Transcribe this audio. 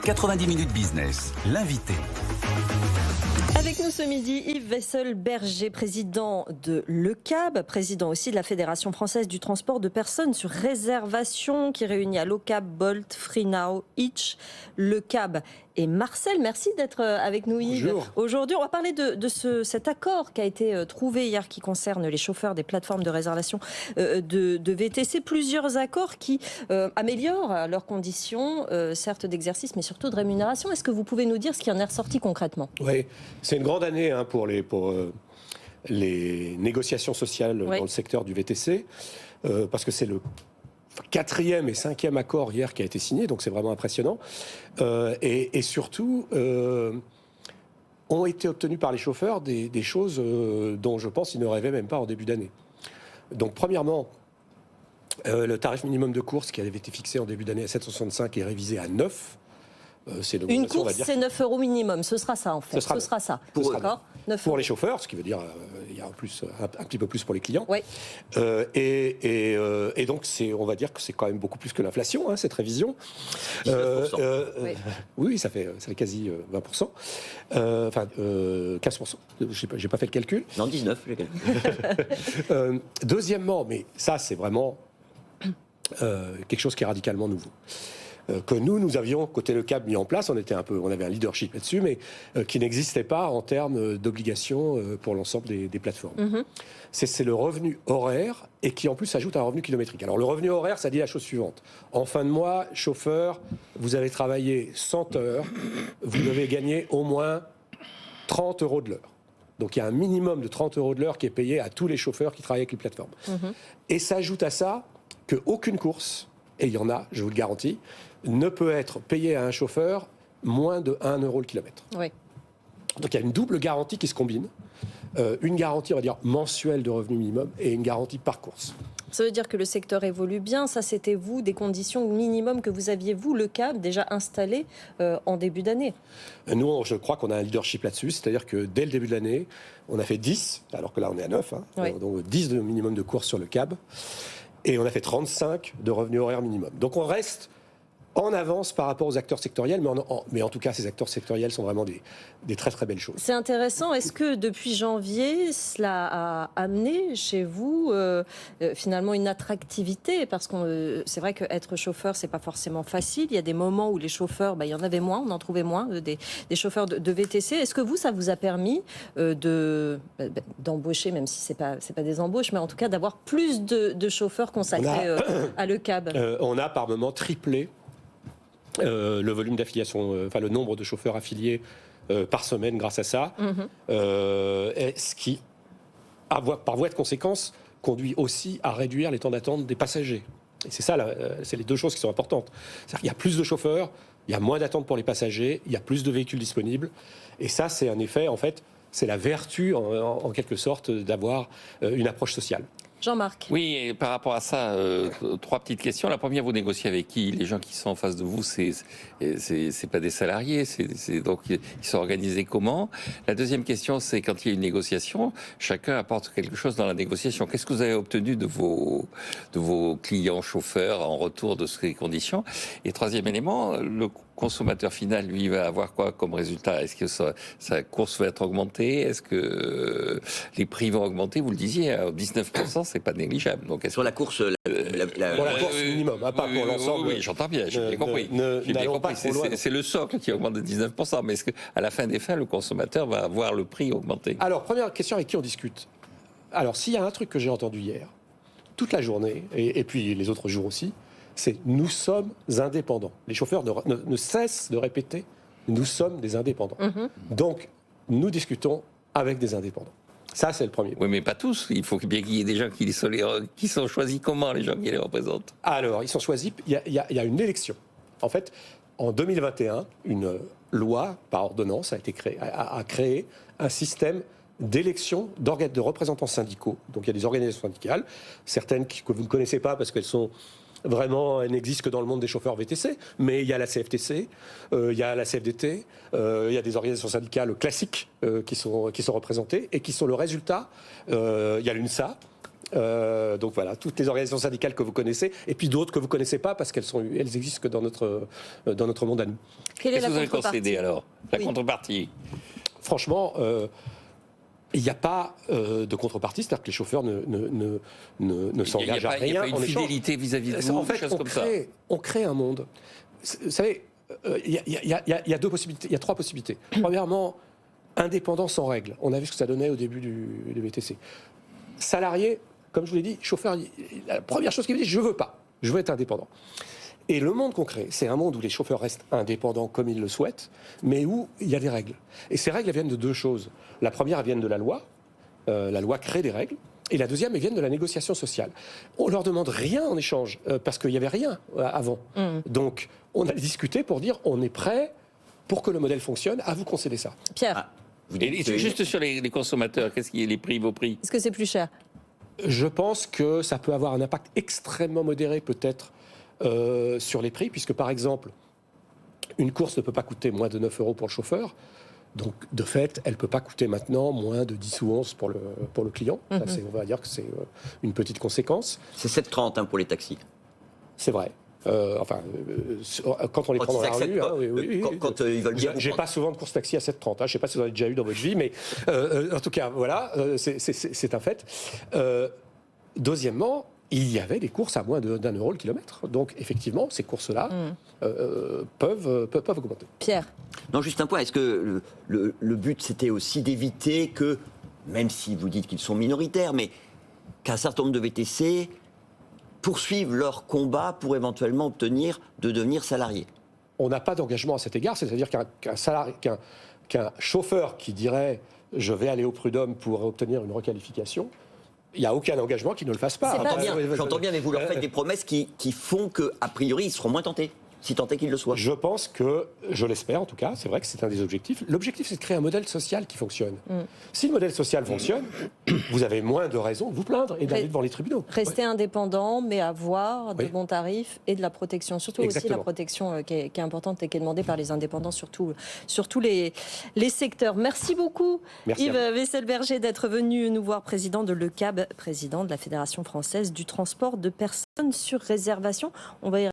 90 minutes business, l'invité. Avec nous ce midi, Yves Wessel-Berger, président de LeCab, président aussi de la Fédération française du transport de personnes sur réservation qui réunit à LeCab, Bolt, FreeNow, Hitch, LeCab et Marcel. Merci d'être avec nous, Yves. Bonjour. Aujourd'hui, on va parler de cet accord qui a été trouvé hier qui concerne les chauffeurs des plateformes de réservation de VTC. Plusieurs accords qui améliorent leurs conditions, certes d'exercice, mais surtout de rémunération. Est-ce que vous pouvez nous dire ce qui en est ressorti concrètement ? Oui, c'est une grande année pour les négociations sociales dans le secteur du VTC, parce que c'est le 4e et 5e accord hier qui a été signé, donc c'est vraiment impressionnant. Et surtout, ont été obtenues par les chauffeurs des choses dont je pense qu'ils ne rêvaient même pas en début d'année. Donc premièrement, le tarif minimum de course qui avait été fixé en début d'année à 7,65 est révisé à 9. Une course, c'est 9 € minimum. Ce sera ça, en fait. Ce sera ça. Pour les chauffeurs, ce qui veut dire il y a en plus un petit peu plus pour les clients. Oui. Et donc, on va dire que c'est quand même beaucoup plus que l'inflation, cette révision. 19%. Oui, ça fait quasi 20%. Enfin, 15%. J'ai pas fait le calcul. Non, 19, le calcul. Deuxièmement, mais ça, c'est vraiment quelque chose qui est radicalement nouveau. Que nous avions, côté LeCab, mis en place. On avait un leadership là-dessus, mais qui n'existait pas en termes d'obligations pour l'ensemble des plateformes. Mm-hmm. C'est le revenu horaire et qui, en plus, s'ajoute à un revenu kilométrique. Alors, le revenu horaire, ça dit la chose suivante. En fin de mois, chauffeur, vous avez travaillé 100 heures, vous devez gagner au moins 30 € de l'heure. Donc, il y a un minimum de 30 € de l'heure qui est payé à tous les chauffeurs qui travaillent avec les plateformes. Mm-hmm. Et s'ajoute à ça qu'aucune course, et il y en a, je vous le garantis, ne peut être payé à un chauffeur moins de 1 € le kilomètre. Oui. Donc il y a une double garantie qui se combine. Une garantie, on va dire, mensuelle de revenu minimum et une garantie par course. Ça veut dire que le secteur évolue bien. Ça, c'était vous, des conditions minimum que vous aviez, vous, LeCab, déjà installées en début d'année. Nous, je crois qu'on a un leadership là-dessus. C'est-à-dire que dès le début de l'année, on a fait 10, alors que là, on est à 9. Oui. Donc 10 de minimum de courses sur LeCab. Et on a fait 35 de revenu horaire minimum. Donc on reste en avance par rapport aux acteurs sectoriels, mais en tout cas, ces acteurs sectoriels sont vraiment des très très belles choses. C'est intéressant. Est-ce que depuis janvier, cela a amené chez vous finalement une attractivité ? Parce que c'est vrai qu'être chauffeur, c'est pas forcément facile. Il y a des moments où les chauffeurs, il y en avait moins, on en trouvait moins, des chauffeurs de VTC. Est-ce que ça vous a permis d'embaucher, même si c'est pas des embauches, mais en tout cas d'avoir plus de chauffeurs consacrés à LeCab ? On a par moment triplé le volume d'affiliation, le nombre de chauffeurs affiliés par semaine grâce à ça, ce qui, par voie de conséquence, conduit aussi à réduire les temps d'attente des passagers. Et c'est ça, c'est les deux choses qui sont importantes. C'est-à-dire qu'il y a plus de chauffeurs, il y a moins d'attente pour les passagers, il y a plus de véhicules disponibles, et ça, c'est un effet, en fait, c'est la vertu, en quelque sorte, d'avoir une approche sociale. Jean-Marc. Oui, et par rapport à ça, 3 petites questions. La première, vous négociez avec qui ? Les gens qui sont en face de vous, c'est pas des salariés, donc ils sont organisés comment ? La deuxième question, c'est quand il y a une négociation, chacun apporte quelque chose dans la négociation. Qu'est-ce que vous avez obtenu de vos clients chauffeurs en retour de ces conditions ? Et troisième élément, le consommateur final, lui, va avoir quoi comme résultat ? Est-ce que sa course va être augmentée ? Est-ce que les prix vont augmenter ? Vous le disiez, 19%, c'est pas négligeable. Donc, sur la course, pour la course minimum, pas pour l'ensemble. Oui, j'entends bien, j'ai bien compris. C'est le socle qui augmente de 19%, mais est-ce qu'à la fin des fins, le consommateur va voir le prix augmenter ? Alors, première question, avec qui on discute ? Alors, s'il y a un truc que j'ai entendu hier, toute la journée, et puis les autres jours aussi, c'est « nous sommes indépendants ». Les chauffeurs ne cessent de répéter « nous sommes des indépendants ». Donc, nous discutons avec des indépendants. Ça, c'est le premier point. Oui, mais pas tous. Il faut bien qu'il y ait des gens qui sont choisis comment, les gens qui les représentent. Alors, ils sont choisis. Il y a une élection. En fait, en 2021, une loi par ordonnance a créé un système d'élection d'organes de représentants syndicaux. Donc, il y a des organisations syndicales, certaines que vous ne connaissez pas parce qu'elles sont vraiment, elles n'existent que dans le monde des chauffeurs VTC, mais il y a la CFTC, il y a la CFDT, il y a des organisations syndicales classiques qui sont représentées et qui sont le résultat. Il y a l'UNSA, Donc voilà, toutes les organisations syndicales que vous connaissez, et puis d'autres que vous ne connaissez pas parce elles existent que dans notre monde à nous. Quelle est Qu'est-ce la que vous avez contrepartie concédé alors? La Oui. contrepartie? Franchement, il n'y a pas de contrepartie, c'est-à-dire que les chauffeurs ne s'engagent à rien. Il n'y a pas en une échange. fidélité vis-à-vis de vous, En fait, des choses comme ça. on crée un monde. Vous savez, il y a deux possibilités, il y a trois possibilités. Premièrement, indépendant sans règles. On a vu ce que ça donnait au début du BTC. Salarié, comme je vous l'ai dit, chauffeur, la première chose qu'il me dit, je veux pas, je veux être indépendant. Et le monde qu'on crée, c'est un monde où les chauffeurs restent indépendants comme ils le souhaitent, mais où il y a des règles. Et ces règles, elles viennent de deux choses. La première, elles viennent de la loi. La loi crée des règles. Et la deuxième, elles viennent de la négociation sociale. On leur demande rien en échange, parce qu'il n'y avait rien avant. Donc, on a discuté pour dire, on est prêt pour que le modèle fonctionne, à vous concéder ça. Pierre, Et juste sur les consommateurs, qu'est-ce qui est les prix, vos prix? est-ce que c'est plus cher? Je pense que ça peut avoir un impact extrêmement modéré, peut-être, sur les prix, puisque par exemple, une course ne peut pas coûter moins de 9 € pour le chauffeur. Donc, de fait, elle ne peut pas coûter maintenant moins de 10 ou 11 pour le client. Ça, on va dire que c'est une petite conséquence. C'est 7,30 pour les taxis. C'est vrai. Quand on les prend dans la rue, Quand ils veulent bien. j'ai pas souvent de course taxi à 7,30. Je ne sais pas si vous en avez déjà eu dans votre vie, mais en tout cas, voilà, c'est un fait. Deuxièmement, il y avait des courses à moins d'1 € le kilomètre. Donc, effectivement, ces courses-là peuvent augmenter. Pierre, Non, juste un point. Est-ce que le but, c'était aussi d'éviter que, même si vous dites qu'ils sont minoritaires, mais qu'un certain nombre de VTC poursuivent leur combat pour éventuellement de devenir salariés? On n'a pas d'engagement à cet égard, c'est-à-dire qu'un chauffeur qui dirait « je vais aller au prud'homme pour obtenir une requalification », il n'y a aucun engagement qui ne le fasse pas. J'entends bien, mais vous leur faites des promesses qui font qu'a priori, ils seront moins tentés, si tant est qu'ils le soient. Je pense que, je l'espère en tout cas, c'est vrai que c'est un des objectifs. L'objectif, c'est de créer un modèle social qui fonctionne. Si le modèle social fonctionne, vous avez moins de raisons de vous plaindre et d'aller devant les tribunaux. rester indépendant, mais avoir de Oui. bons tarifs et de la protection. Surtout aussi Exactement. la protection qui est importante et qui est demandée par les indépendants sur tous les secteurs. Merci beaucoup, Merci Yves à vous. Wessel-Berger, d'être venu nous voir, président de l'ECAB, président de la Fédération française du transport de personnes sur réservation. On va y